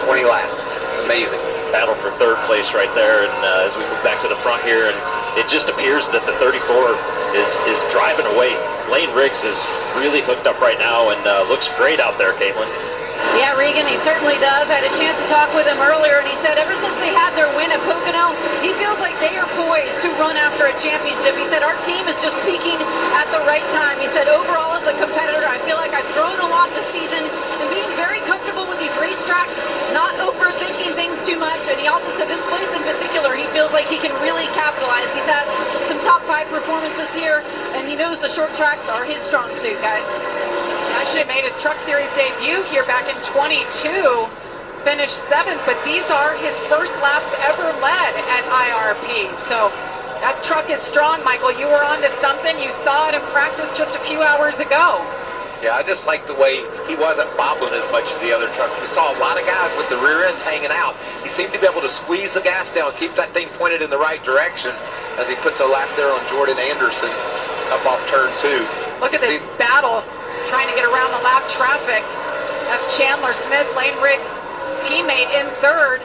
20 laps. It's amazing. Battle for third place right there, and as we move back to the front here, and it just appears that the 34 is driving away. Lane Riggs is really hooked up right now and looks great out there, Caitlin. Yeah, Regan, he certainly does. I had a chance to talk with him earlier, and he said ever since they had their win at Pocono, he feels like they are poised to run after a championship. He said our team is just peaking at the right time. He said overall as a competitor, I feel like I've grown a lot this season and being very comfortable with these racetracks, not overthinking things too much. And he also said this place in particular, he feels like he can really capitalize. He's had some top 5 performances here, and he knows the short tracks are his strong suit, guys. Actually made his Truck Series debut here back in 22, finished 7th, but these are his first laps ever led at IRP. So that truck is strong, Michael. You were onto something. You saw it in practice just a few hours ago. Yeah, I just like the way he wasn't bobbling as much as the other truck. We saw a lot of guys with the rear ends hanging out. He seemed to be able to squeeze the gas down, keep that thing pointed in the right direction as he puts a lap there on Jordan Anderson up off turn 2. Look at this battle trying to get around the lap traffic. That's Chandler Smith, Lane Riggs' teammate, in 3rd.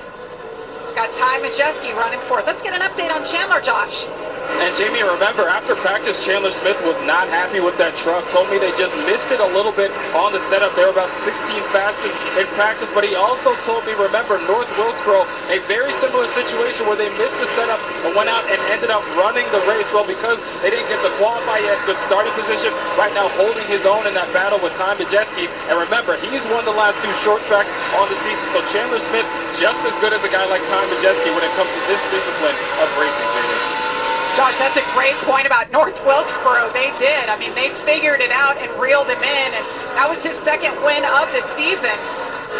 He's got Ty Majeski running 4th. Let's get an update on Chandler, Josh. And Jamie, remember, after practice, Chandler Smith was not happy with that truck. Told me they just missed it a little bit on the setup. They were about 16th fastest in practice. But he also told me, remember, North Wilkesboro, a very similar situation where they missed the setup and went out and ended up running the race. Well, because they didn't get to qualify yet, good starting position. Right now, holding his own in that battle with Ty Majeski. And remember, he's won the last 2 short tracks on the season. So Chandler Smith, just as good as a guy like Ty Majeski when it comes to this discipline of racing, Jamie. Josh, that's a great point about North Wilkesboro. They did. I mean, they figured it out and reeled him in, and that was his 2nd win of the season.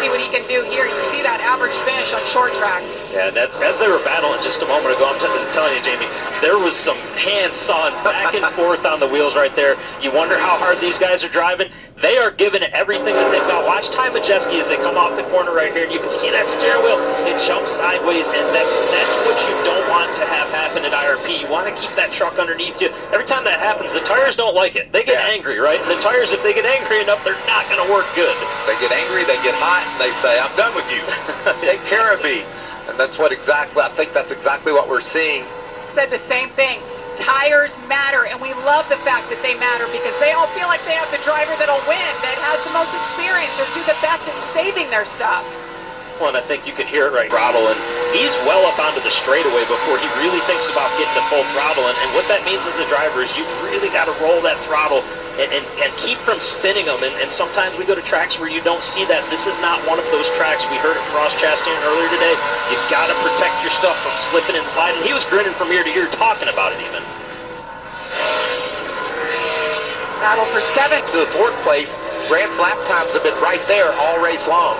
See what he can do here. You see that average finish on short tracks. Yeah, and that's as they were battling just a moment ago. I'm telling you, Jamie, there was some hands sawing back and forth on the wheels right there. You wonder how hard these guys are driving. They are giving it everything that they've got. Watch Ty Majeski as they come off the corner right here, and you can see that steering wheel. It jumps sideways, and that's what you don't want to have happen at IRP. You want to keep that truck underneath you. Every time that happens, the tires don't like it. They get angry, right? And the tires, if they get angry enough, they're not going to work good. They get angry, they get hot, and they say, I'm done with you. Take care of me. And that's what exactly, I think that's exactly what we're seeing. Said the same thing. Tires matter, and we love the fact that they matter because they all feel like they have the driver that'll win, that has the most experience or do the best at saving their stuff. Well, and I think you can hear it right. Throttle, and he's well up onto the straightaway before he really thinks about getting to full throttle. And what that means as a driver is you've really got to roll that throttle and keep from spinning them. And sometimes we go to tracks where you don't see that. This is not one of those tracks. We heard it from Ross Chastain earlier today. You got to protect your stuff from slipping and sliding. He was grinning from ear to ear talking about it even. Battle for 7th. To the 4th place, Grant's lap times have been right there all race long.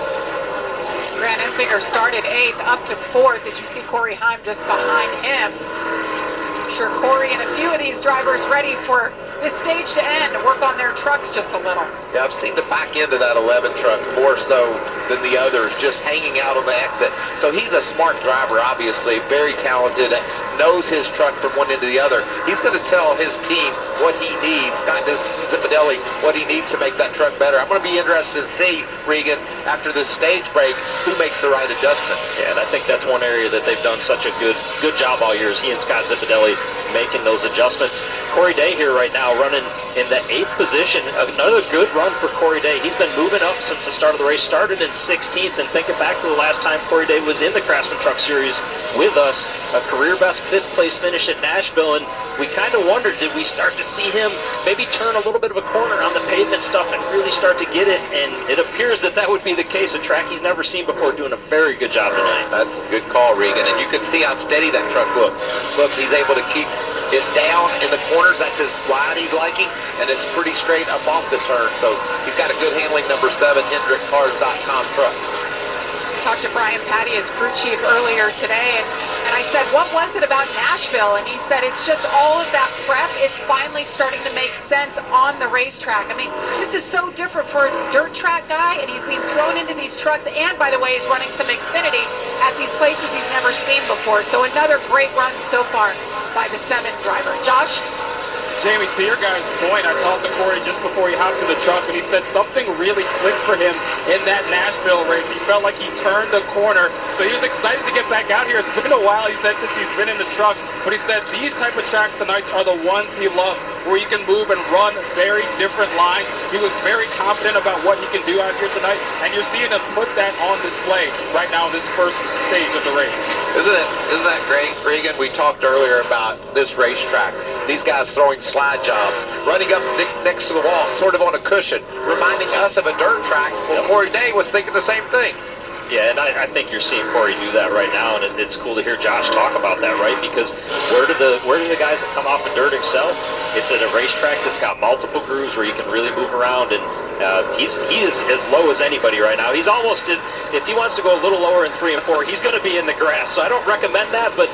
Grant Enfinger started 8th up to 4th. As you see Corey Heim just behind him. I'm sure Corey and a few of these drivers ready for this stage to end to work on their trucks just a little. Yeah, I've seen the back end of that 11 truck more so than the others, just hanging out on the exit. So he's a smart driver, obviously, very talented, knows his truck from one end to the other. He's going to tell his team what he needs, kind of Zipadelli, what he needs to make that truck better. I'm going to be interested to see, Regan, after this stage break, who makes the right adjustments. Yeah, and I think that's one area that they've done such a good job all year is he and Scott Zipadelli making those adjustments. Corey Day here right now running in the 8th position. Another good run for Corey Day. He's been moving up since the start of the race. Started in 16th, and thinking back to the last time Corey Day was in the Craftsman Truck Series with us, a career best 5th place finish at Nashville, and we kind of wondered, did we start to see him maybe turn a little bit of a corner on the pavement stuff and really start to get it? And it appears that that would be the case. A track he's never seen before, doing a very good job tonight. That's a good call, Regan, and you can see how steady that truck looks. Look, he's able to keep it down in the corners. That's his line he's liking, and it's pretty straight up off the turn. So he's got a good handling number 7 HendrickCars.com truck. Talked to Brian Patty, his crew chief, earlier today, and I said, what was it about Nashville? And he said, it's just all of that prep. It's finally starting to make sense on the racetrack. I mean, this is so different for a dirt track guy, and he's being thrown into these trucks, and by the way, he's running some Xfinity at these places he's never seen before. So another great run so far by the 7 driver. Josh? Jamie, to your guys' point, I talked to Corey just before he hopped in the truck, and he said something really clicked for him in that Nashville race. He felt like he turned the corner, so he was excited to get back out here. It's been a while, he said, since he's been in the truck, but he said these type of tracks tonight are the ones he loves, where you can move and run very different lines. He was very confident about what he can do out here tonight, and you're seeing him put that on display right now in this first stage of the race. Isn't that great, Regan? We talked earlier about this racetrack. These guys throwing slide jobs, running up next to the wall, sort of on a cushion, reminding us of a dirt track. Well, Corey Day was thinking the same thing. Yeah, and I think you're seeing Corey do that right now, and it's cool to hear Josh talk about that, right? Because where do the guys that come off of dirt excel? It's at a racetrack that's got multiple grooves where you can really move around, and he is as low as anybody right now. He's almost in. If he wants to go a little lower in 3 and 4, he's going to be in the grass. So I don't recommend that, but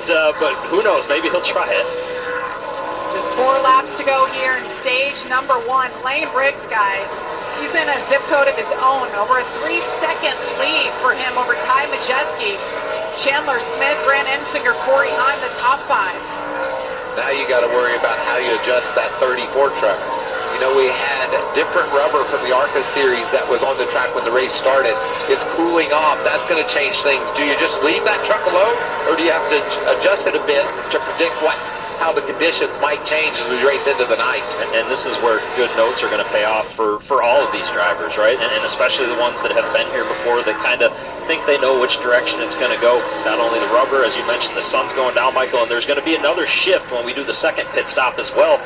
who knows? Maybe he'll try it. Just 4 laps to go here in stage number 1. Lane Briggs, guys. He's in a zip code of his own. Over a 3-second lead for him over Ty Majeski. Chandler Smith, Grant Enfinger, Corey Heim, the top 5. Now you got to worry about how you adjust that 34 truck. You know, we had different rubber from the ARCA series that was on the track when the race started. It's cooling off. That's going to change things. Do you just leave that truck alone, or do you have to adjust it a bit to predict how the conditions might change as we race into the night? And this is where good notes are going to pay off for all of these drivers, right? And especially the ones that have been here before, that kind of think they know which direction it's going to go. Not only the rubber, as you mentioned, the sun's going down, Michael, and there's going to be another shift when we do the second pit stop as well.